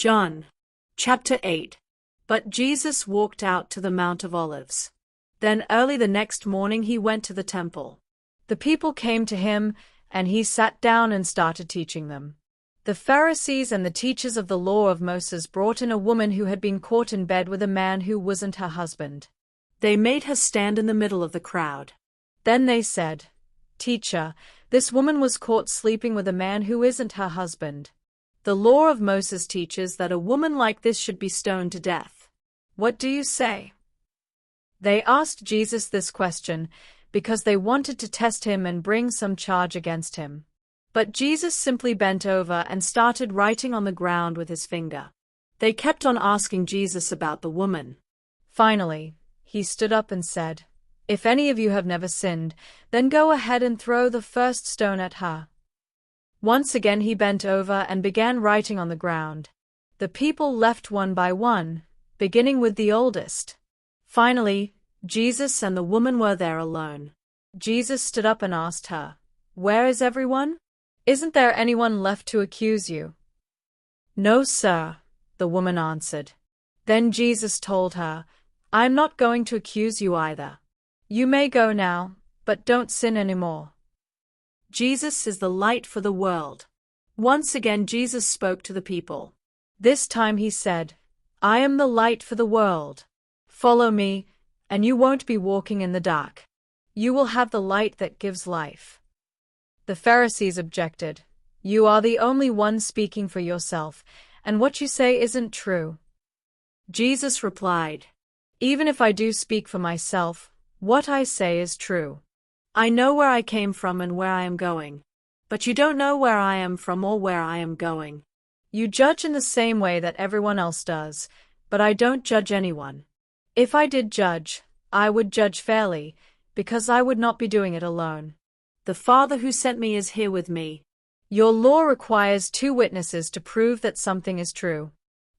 John. Chapter 8. But Jesus walked out to the Mount of Olives. Then early the next morning he went to the temple. The people came to him, and he sat down and started teaching them. The Pharisees and the teachers of the law of Moses brought in a woman who had been caught in bed with a man who wasn't her husband. They made her stand in the middle of the crowd. Then they said, "Teacher, this woman was caught sleeping with a man who isn't her husband. The law of Moses teaches that a woman like this should be stoned to death. What do you say?" They asked Jesus this question because they wanted to test him and bring some charge against him. But Jesus simply bent over and started writing on the ground with his finger. They kept on asking Jesus about the woman. Finally, he stood up and said, "If any of you have never sinned, then go ahead and throw the first stone at her." Once again he bent over and began writing on the ground. The people left one by one, beginning with the oldest. Finally, Jesus and the woman were there alone. Jesus stood up and asked her, "Where is everyone? Isn't there anyone left to accuse you?" "No, sir," the woman answered. Then Jesus told her, "I'm not going to accuse you either. You may go now, but don't sin anymore." Jesus is the light for the world. Once again Jesus spoke to the people. This time he said, "I am the light for the world. Follow me, and you won't be walking in the dark. You will have the light that gives life." The Pharisees objected, "You are the only one speaking for yourself, and what you say isn't true." Jesus replied, "Even if I do speak for myself, what I say is true. I know where I came from and where I am going. But you don't know where I am from or where I am going. You judge in the same way that everyone else does, but I don't judge anyone. If I did judge, I would judge fairly, because I would not be doing it alone. The Father who sent me is here with me. Your law requires 2 witnesses to prove that something is true.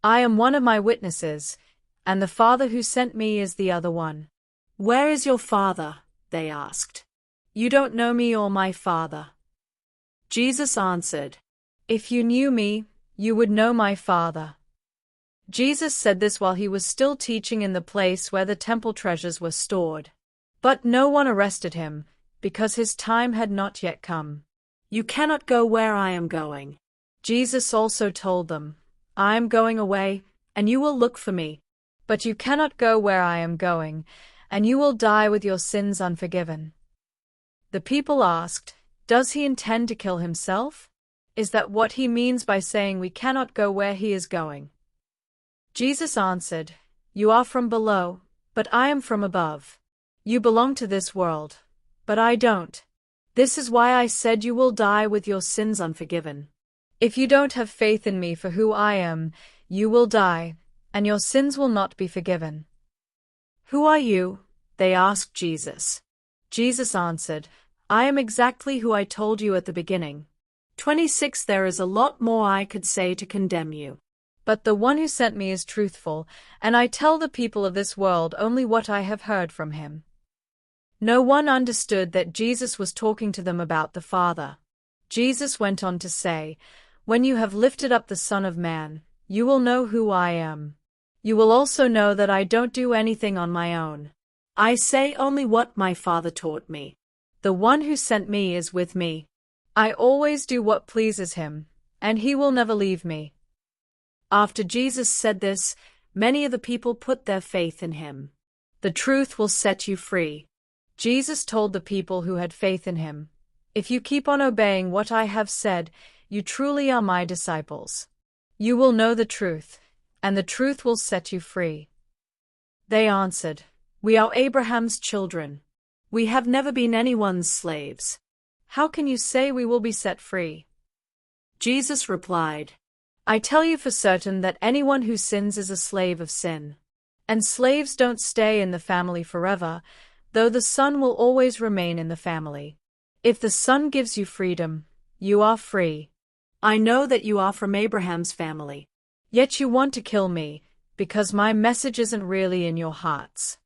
I am one of my witnesses, and the Father who sent me is the other one." "Where is your Father?" they asked. "You don't know me or my Father." Jesus answered, "If you knew me, you would know my Father." Jesus said this while he was still teaching in the place where the temple treasures were stored. But no one arrested him, because his time had not yet come. "You cannot go where I am going." Jesus also told them, "I am going away, and you will look for me. But you cannot go where I am going, and you will die with your sins unforgiven." The people asked, "Does he intend to kill himself? Is that what he means by saying we cannot go where he is going?" Jesus answered, "You are from below, but I am from above. You belong to this world, but I don't. This is why I said you will die with your sins unforgiven. If you don't have faith in me for who I am, you will die, and your sins will not be forgiven." "Who are you?" they asked Jesus. Jesus answered, "I am exactly who I told you at the beginning. 26 There is a lot more I could say to condemn you. But the one who sent me is truthful, and I tell the people of this world only what I have heard from him." No one understood that Jesus was talking to them about the Father. Jesus went on to say, "When you have lifted up the Son of Man, you will know who I am. You will also know that I don't do anything on my own. I say only what my Father taught me. The one who sent me is with me. I always do what pleases him, and he will never leave me." After Jesus said this, many of the people put their faith in him. "The truth will set you free." Jesus told the people who had faith in him, "If you keep on obeying what I have said, you truly are my disciples. You will know the truth, and the truth will set you free." They answered, "We are Abraham's children. We have never been anyone's slaves. How can you say we will be set free?" Jesus replied, "I tell you for certain that anyone who sins is a slave of sin. And slaves don't stay in the family forever, though the Son will always remain in the family. If the Son gives you freedom, you are free. I know that you are from Abraham's family. Yet you want to kill me, because my message isn't really in your hearts.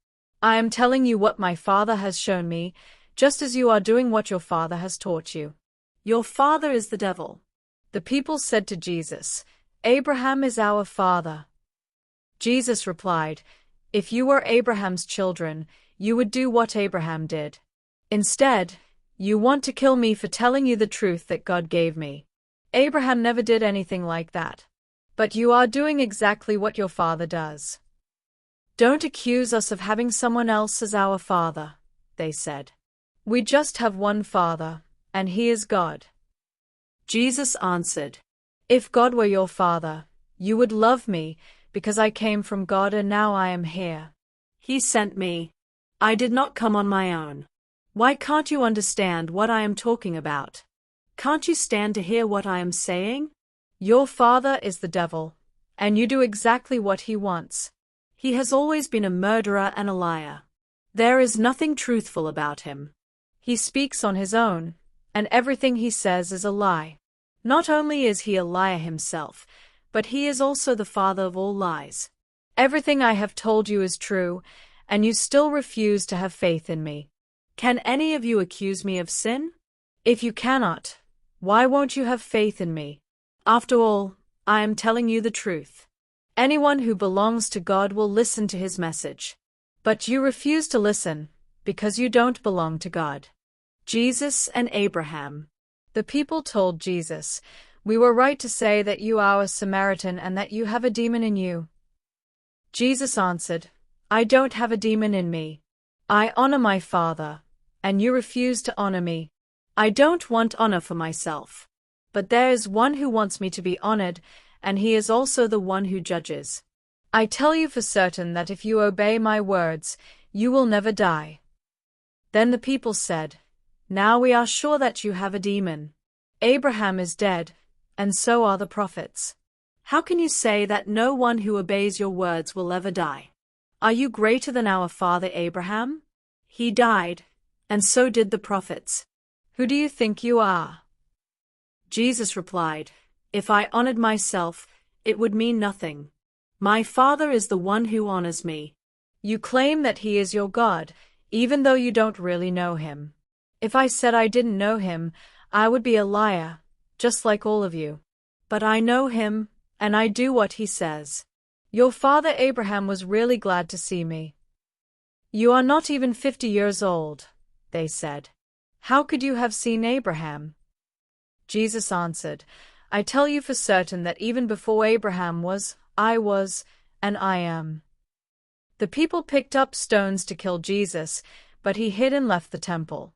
I am telling you what my Father has shown me, just as you are doing what your father has taught you." "Your father is the devil." The people said to Jesus, Abraham is our father." Jesus replied, "If you were Abraham's children, you would do what Abraham did. Instead, you want to kill me for telling you the truth that God gave me. Abraham never did anything like that. But you are doing exactly what your father does." "Don't accuse us of having someone else as our father," they said. "We just have one Father, and He is God." Jesus answered, "If God were your Father, you would love me, because I came from God and now I am here. He sent me. I did not come on my own. Why can't you understand what I am talking about? Can't you stand to hear what I am saying? Your father is the devil, and you do exactly what he wants. He has always been a murderer and a liar. There is nothing truthful about him. He speaks on his own, and everything he says is a lie. Not only is he a liar himself, but he is also the father of all lies. Everything I have told you is true, and you still refuse to have faith in me. Can any of you accuse me of sin? If you cannot, why won't you have faith in me? After all, I am telling you the truth. Anyone who belongs to God will listen to his message. But you refuse to listen, because you don't belong to God." Jesus and Abraham. The people told Jesus, "We were right to say that you are a Samaritan and that you have a demon in you." Jesus answered, "I don't have a demon in me. I honor my Father, and you refuse to honor me. I don't want honor for myself. But there is one who wants me to be honored, and he is also the one who judges. I tell you for certain that if you obey my words, you will never die." Then the people said, "Now we are sure that you have a demon. Abraham is dead, and so are the prophets. How can you say that no one who obeys your words will ever die? Are you greater than our father Abraham? He died, and so did the prophets. Who do you think you are?" Jesus replied, "If I honored myself, it would mean nothing. My Father is the one who honors me. You claim that he is your God, even though you don't really know him. If I said I didn't know him, I would be a liar, just like all of you. But I know him, and I do what he says. Your father Abraham was really glad to see me." "You are not even 50 years old," they said. "How could you have seen Abraham?" Jesus answered, "I tell you for certain that even before Abraham was, I was, and I am." The people picked up stones to kill Jesus, but he hid and left the temple.